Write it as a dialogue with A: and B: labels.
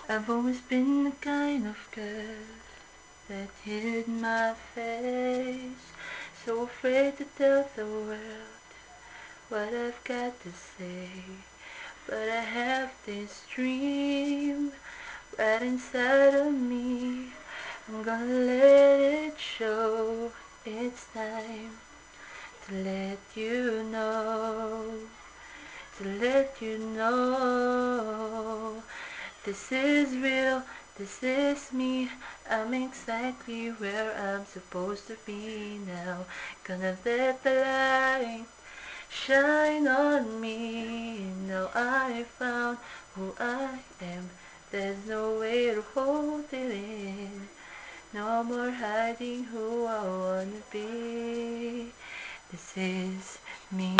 A: I've always been the kind of girl that hid my face, so afraid to tell the world what I've got to say. But I have this dream right inside of me. I'm gonna let it show. It's time to let you know, to let you know. This is real, this is me. I'm exactly where I'm supposed to be now. Gonna let the light shine on me. Now I found who I am. There's no way to hold it in. No more hiding who I wanna be. This is me.